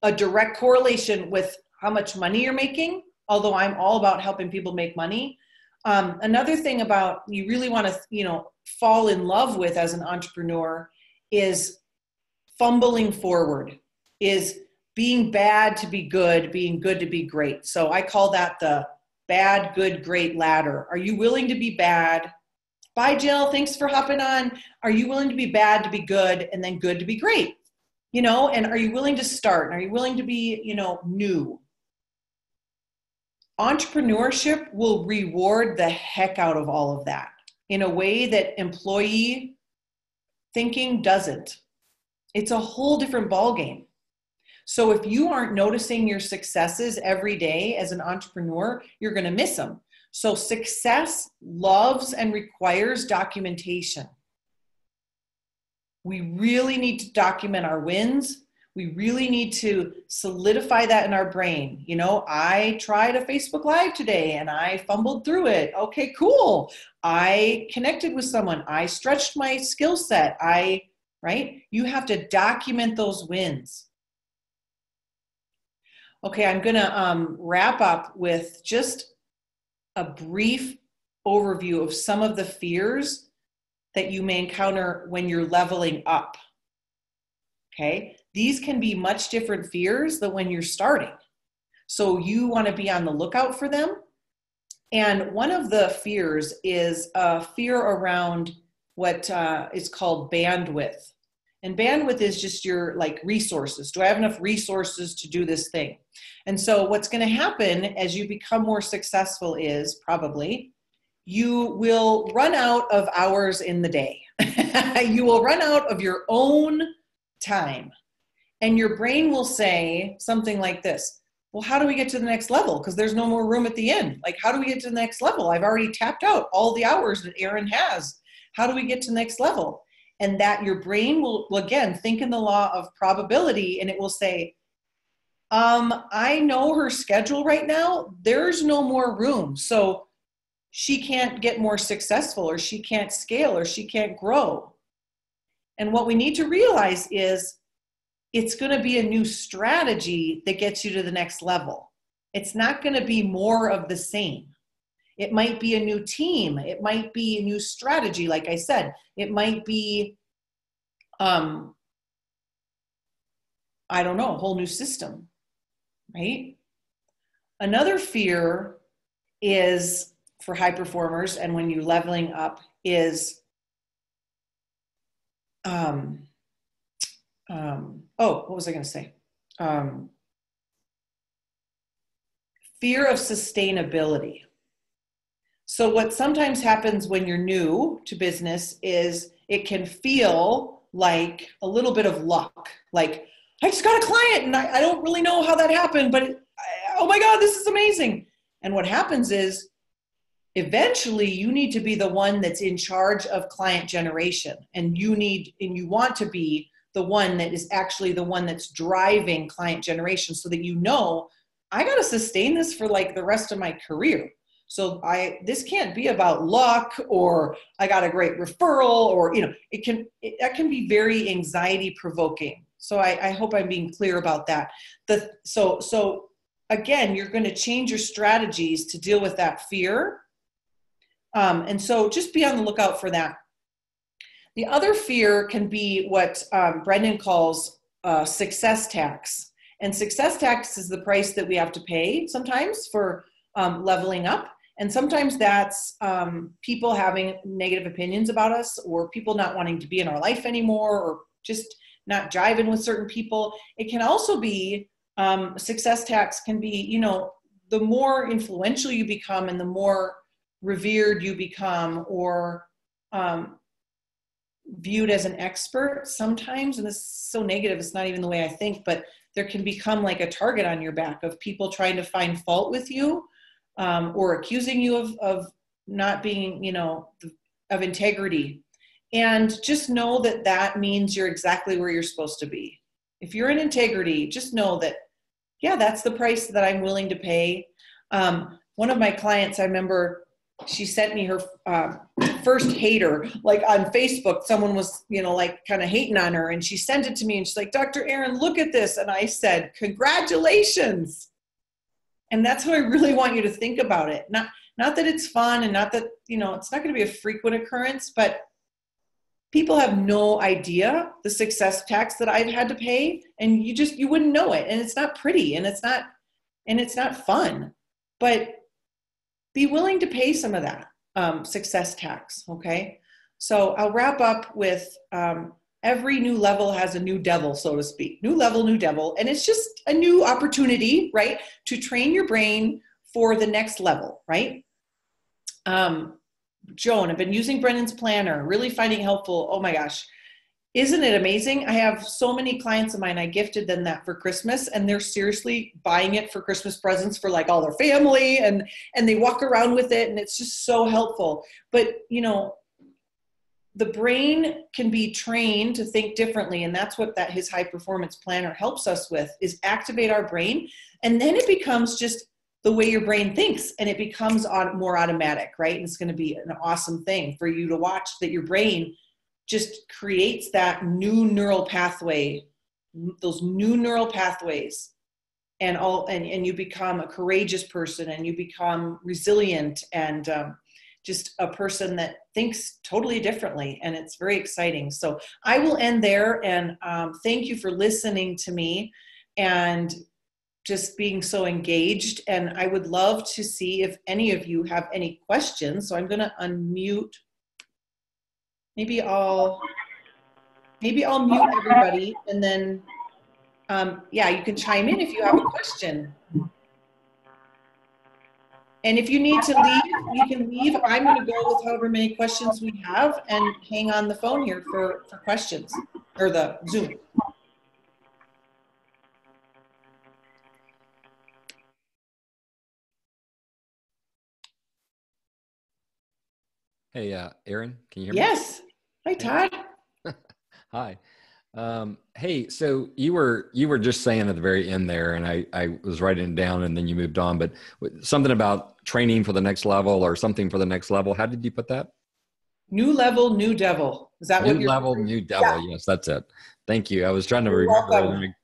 a direct correlation with how much money you're making, although I'm all about helping people make money. Another thing about you really want to, fall in love with as an entrepreneur is fumbling forward, is being bad to be good, being good to be great. So I call that the bad, good, great ladder. Are you willing to be bad? Bye, Jill. Thanks for hopping on. Are you willing to be bad to be good, and then good to be great? You know, and are you willing to start? Are you willing to be, you know, new? Entrepreneurship will reward the heck out of all of that in a way that employee thinking doesn't. It's a whole different ballgame. So if you aren't noticing your successes every day as an entrepreneur, you're going to miss them. So success loves and requires documentation. We really need to document our wins. We really need to solidify that in our brain. You know, I tried a Facebook Live today and I fumbled through it. Okay, cool. I connected with someone. I stretched my skill set. Right? You have to document those wins. Okay, I'm going to wrap up with just a brief overview of some of the fears that you may encounter when you're leveling up. Okay, these can be much different fears than when you're starting. So you want to be on the lookout for them. And one of the fears is a fear around what is called bandwidth. And bandwidth is just your like resources. Do I have enough resources to do this thing? And so what's going to happen as you become more successful is probably you will run out of hours in the day. You will run out of your own time. And your brain will say something like this. Well, how do we get to the next level? Because there's no more room at the end. Like, how do we get to the next level? I've already tapped out all the hours that Erin has. How do we get to the next level? And that your brain will again, think in the law of probability, and it will say, I know her schedule right now. There's no more room. So she can't get more successful, or she can't scale, or she can't grow. And what we need to realize is it's going to be a new strategy that gets you to the next level. It's not going to be more of the same. It might be a new team. It might be a new strategy. Like I said, it might be, I don't know, a whole new system, right? Another fear is for high performers, and when you're leveling up, is what was I going to say? Fear of sustainability. So what sometimes happens when you're new to business is it can feel like a little bit of luck. Like, I just got a client and I don't really know how that happened, but oh my God, this is amazing. And what happens is eventually you need to be the one that's in charge of client generation. And you want to be the one that is actually the one that's driving client generation, so that you know, I got to sustain this for like the rest of my career. So this can't be about luck, or I got a great referral, or, you know, that can be very anxiety provoking. So I hope I'm being clear about that. So again, you're going to change your strategies to deal with that fear. And so just be on the lookout for that. The other fear can be what Brendan calls success tax. And success tax is the price that we have to pay sometimes for leveling up. And sometimes that's people having negative opinions about us, or people not wanting to be in our life anymore, or just not jiving with certain people. It can also be success tax can be, you know, the more influential you become and the more revered you become, or viewed as an expert sometimes, and this is so negative, it's not even the way I think, but there can become like a target on your back of people trying to find fault with you, or accusing you of not being, you know, of integrity. And just know that that means you're exactly where you're supposed to be. If you're in integrity, just know that, yeah, that's the price that I'm willing to pay. One of my clients, I remember, she sent me her first hater, like on Facebook, someone was, you know, like kind of hating on her, and she sent it to me and she's like, Dr. Erin, look at this. And I said, congratulations. And that's how I really want you to think about it. Not that it's fun, and not that, you know, it's not going to be a frequent occurrence, but people have no idea the success tax that I've had to pay, and you wouldn't know it. And it's not pretty, and it's not fun, but be willing to pay some of that success tax. Okay. So I'll wrap up with, every new level has a new devil, so to speak. New level, new devil. And it's just a new opportunity, right, to train your brain for the next level, right? Joan, I've been using Brendon's planner, really finding helpful. Oh my gosh. Isn't it amazing? I have so many clients of mine, I gifted them that for Christmas, and they're seriously buying it for Christmas presents for like all their family, and they walk around with it, and it's just so helpful. But, you know, the brain can be trained to think differently, and that's what his high performance planner helps us with, is activate our brain, and then it becomes just the way your brain thinks, and it becomes more automatic, right? And it's going to be an awesome thing for you to watch, that your brain just creates that new neural pathway, those new neural pathways, and you become a courageous person, and you become resilient, and just a person that thinks totally differently. And it's very exciting. So I will end there, and thank you for listening to me and just being so engaged. And I would love to see if any of you have any questions. So I'm going to unmute. Maybe I'll mute everybody, and then, yeah, you can chime in if you have a question. And if you need to leave, you can leave. I'm going to go with however many questions we have and hang on the phone here for questions, or the Zoom. Hey, Aaron, can you hear me? Yes. Hi, Todd. Hi. Hey, so you were just saying at the very end there, and I was writing it down, and then you moved on, but something about training for the next level, or something for the next level. How did you put that? New level, new devil. Is that New what you're level, new devil. Yeah. Yes, that's it. Thank you. I was trying to remember it, and I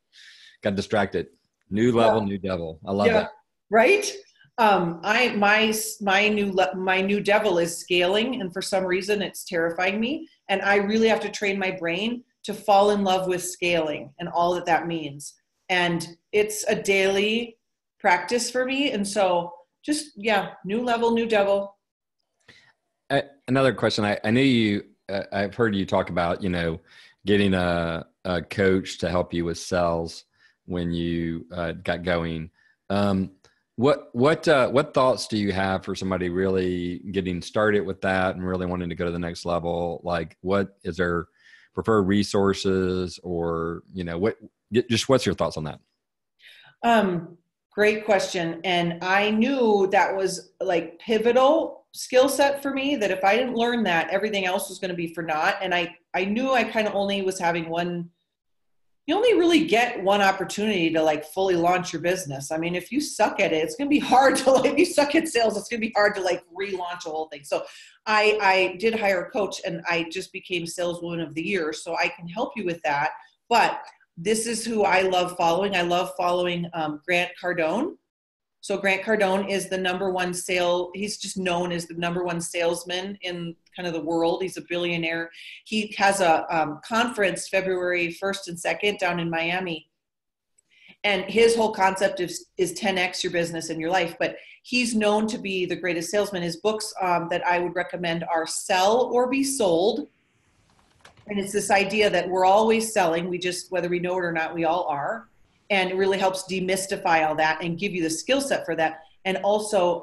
got distracted. New level, new devil. I love that. Right. My new devil is scaling, and for some reason it's terrifying me, and I really have to train my brain to fall in love with scaling and all that means. And it's a daily practice for me. And so just, yeah, new level, new devil. Another question. I knew you, I've heard you talk about, getting a coach to help you with sales when you got going. What thoughts do you have for somebody really getting started with that and really wanting to go to the next level? Like, what is their preferred resources, or, what's your thoughts on that? Great question. And I knew that was like pivotal skill set for me, that if I didn't learn that, everything else was going to be for naught. And I knew I kind of only was having you only really get one opportunity to like fully launch your business. I mean, if you suck at it, it's going to be hard to if you suck at sales, it's going to be hard to like relaunch a whole thing. So I did hire a coach, and I just became Saleswoman of the Year. So I can help you with that. But this is who I love following. I love following Grant Cardone. So Grant Cardone is the number one he's just known as the number one salesman in kind of the world. He's a billionaire. He has a conference February 1st and 2nd down in Miami. And his whole concept is 10x your business and your life. But he's known to be the greatest salesman. His books that I would recommend are Sell or Be Sold. And it's this idea that we're always selling. We just, whether we know it or not, we all are. And it really helps demystify all that and give you the skill set for that. And also,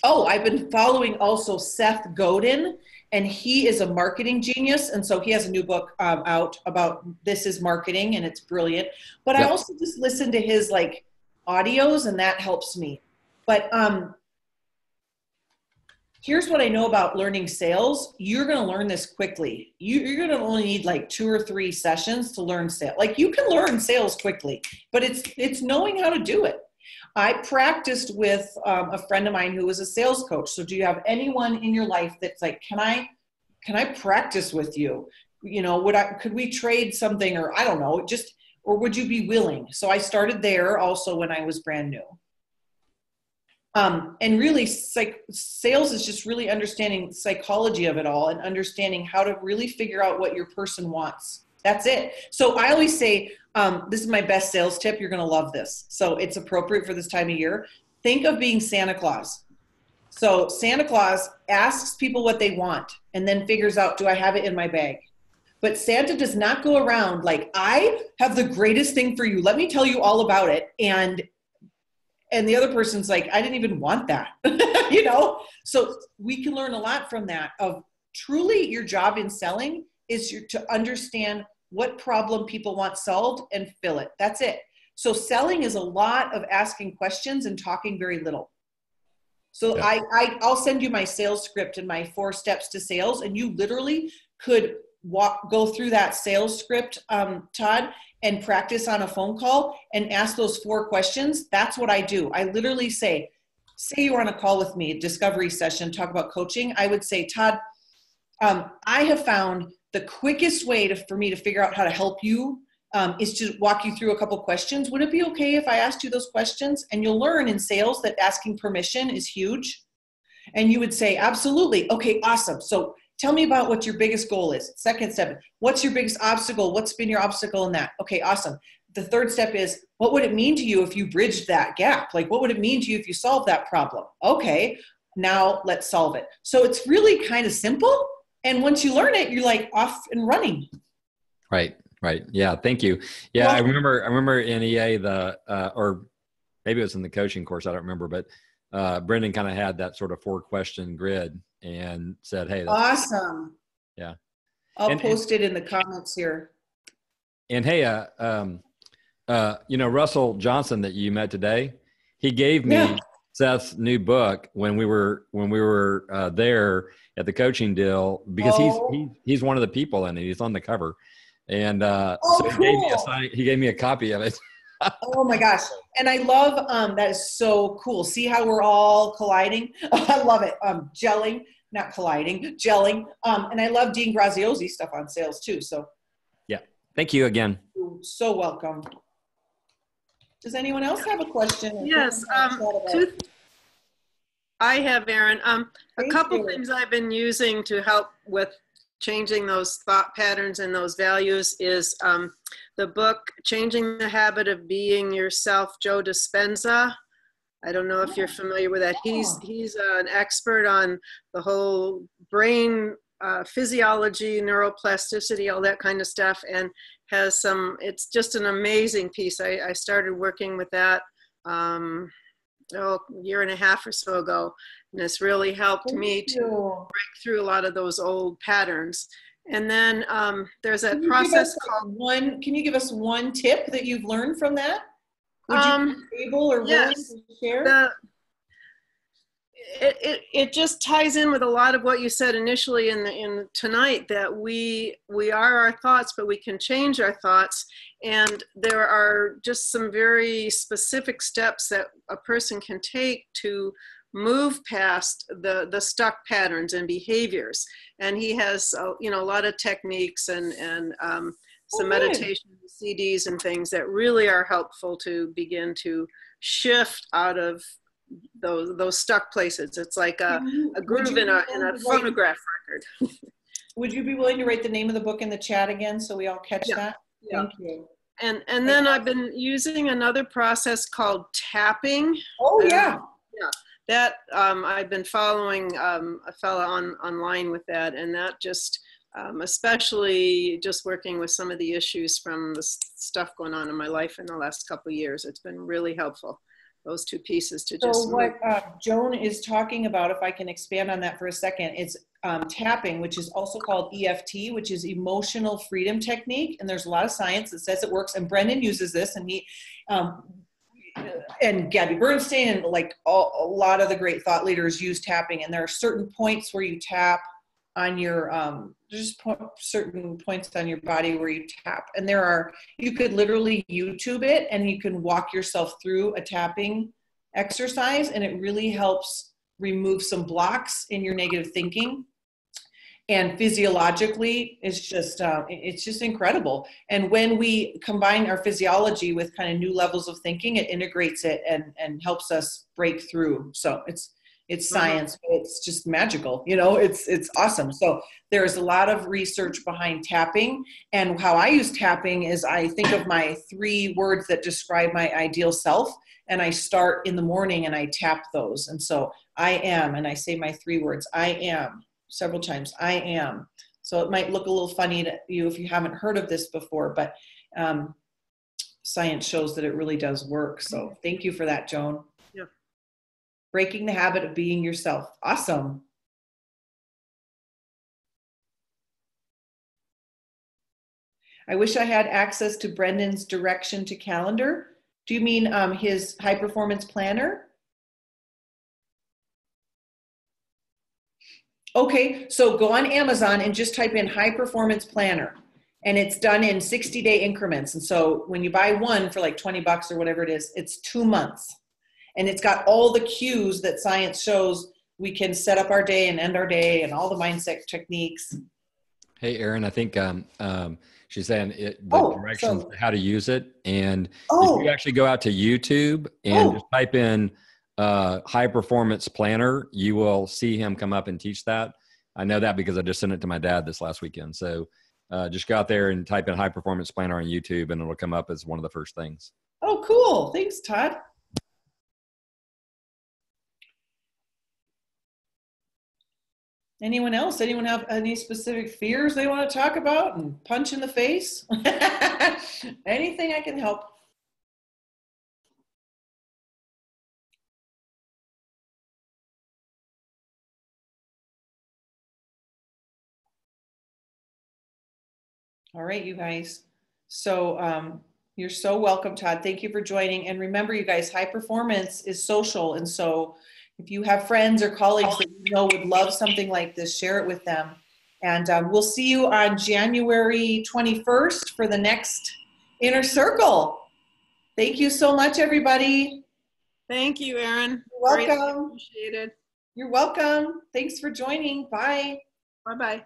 I've been following also Seth Godin, and he is a marketing genius. And so he has a new book out about This is Marketing, and it's brilliant. But yep. I also just listen to his like audios, and that helps me. But here's what I know about learning sales. You're going to learn this quickly. You're going to only need like 2 or 3 sessions to learn sales. Like, you can learn sales quickly, but it's knowing how to do it. I practiced with a friend of mine who was a sales coach. So do you have anyone in your life that's like, can I practice with you? Could we trade something, or I don't know, or would you be willing? So I started there also when I was brand new. And really sales is just really understanding psychology of it all and understanding how to really figure out what your person wants. That's it. So I always say, this is my best sales tip. You're going to love this. So it's appropriate for this time of year. Think of being Santa Claus. So Santa Claus asks people what they want and then figures out, do I have it in my bag? But Santa does not go around like, I have the greatest thing for you. Let me tell you all about it. And the other person's like, I didn't even want that, you know? So we can learn a lot from that of truly your job in selling is to understand what problem people want solved and fill it. That's it. So selling is a lot of asking questions and talking very little. So yeah. I'll send you my sales script and my 4 steps to sales, and you literally could go through that sales script, Todd, and practice on a phone call and ask those 4 questions. That's what I do. I literally say you're on a call with me, a discovery session, talk about coaching. I would say, Todd, I have found the quickest way for me to figure out how to help you is to walk you through a couple questions. Would it be okay if I asked you those questions? And you'll learn in sales that asking permission is huge. And you would say, absolutely. Okay, awesome. So tell me about what your biggest goal is. Second step, what's your biggest obstacle? What's been your obstacle in that? Okay, awesome. The third step is, what would it mean to you if you bridged that gap? Like, what would it mean to you if you solved that problem? Okay, now let's solve it. So it's really kind of simple. And once you learn it, you're like off and running. Right. Yeah. Thank you. Yeah. Well, I remember in EA, or maybe it was in the coaching course. I don't remember, but Brendan kind of had that sort of 4-question grid and said, hey, that's awesome. Yeah. I'll post it in the comments here. And hey, Russell Johnson that you met today, he gave me Seth's new book when we were there at the coaching deal, because he's one of the people in it. He's on the cover. And so he gave me a copy of it. Oh my gosh. And I love, that is so cool. See how we're all colliding? I love it. Gelling, not colliding, gelling. And I love Dean Graziosi stuff on sales too. So yeah. Thank you again. You're so welcome. Does anyone else have a question? Yes. I have, Erin. A couple things I've been using to help with changing those thought patterns and those values is the book, Changing the Habit of Being Yourself, Joe Dispenza. I don't know if you're familiar with that. He's an expert on the whole brain physiology, neuroplasticity, all that kind of stuff, and has it's just an amazing piece. I started working with that a year and a half or so ago, and it's really helped me to break through a lot of those old patterns. And then there's a process called can you give us one tip that you've learned from that? Would you be able or willing to share? It just ties in with a lot of what you said initially in tonight, that we are our thoughts, but we can change our thoughts. And there are just some very specific steps that a person can take to move past the stuck patterns and behaviors. And he has a lot of techniques and some meditation CDs and things that really are helpful to begin to shift out of those stuck places. It's like a groove in a phonograph record. Would you be willing to write the name of the book in the chat again so we all catch that? Yeah. Thank you. And then I've been using another process called tapping. Oh yeah. That I've been following a fella online with that, and that just especially just working with some of the issues from the stuff going on in my life in the last couple of years. It's been really helpful, those 2 pieces to just. So what Joan is talking about, if I can expand on that for a second, it's tapping, which is also called EFT, which is emotional freedom technique. And there's a lot of science that says it works. And Brendan uses this, and he, and Gabby Bernstein, and like a lot of the great thought leaders use tapping. And there are certain points where you tap on your, certain points on your body where you tap. And you could literally YouTube it, and you can walk yourself through a tapping exercise, and it really helps remove some blocks in your negative thinking. And physiologically, it's just incredible. And when we combine our physiology with kind of new levels of thinking, it integrates it and helps us break through. So it's science, but it's just magical. It's awesome. So there's a lot of research behind tapping, and how I use tapping is I think of my 3 words that describe my ideal self, and I start in the morning and I tap those. And so I am, and I say my 3 words, I am, several times, I am. So it might look a little funny to you if you haven't heard of this before, but science shows that it really does work. So thank you for that, Joan. Yeah. Breaking the habit of being yourself. Awesome. I wish I had access to Brendan's direction to calendar. Do you mean his high performance planner? Okay, so go on Amazon and just type in high performance planner, and it's done in 60-day increments. And so when you buy one for like $20 or whatever it is, it's 2 months. And it's got all the cues that science shows we can set up our day and end our day, and all the mindset techniques. Hey, Erin, I think she's saying the directions how to use it. And if you actually go out to YouTube and just type in high performance planner, you will see him come up and teach that. I know that because I just sent it to my dad this last weekend. So just go out there and type in high performance planner on YouTube, and it'll come up as one of the first things. Oh, cool. Thanks, Todd. Anyone else? Anyone have any specific fears they want to talk about and punch in the face? Anything I can help. All right, you guys. So you're so welcome, Todd. Thank you for joining. And remember, you guys, high performance is social. And so if you have friends or colleagues that you know would love something like this, share it with them. And we'll see you on January 21st for the next Inner Circle. Thank you so much, everybody. Thank you, Erin. You're welcome. Appreciated. You're welcome. Thanks for joining. Bye. Bye-bye.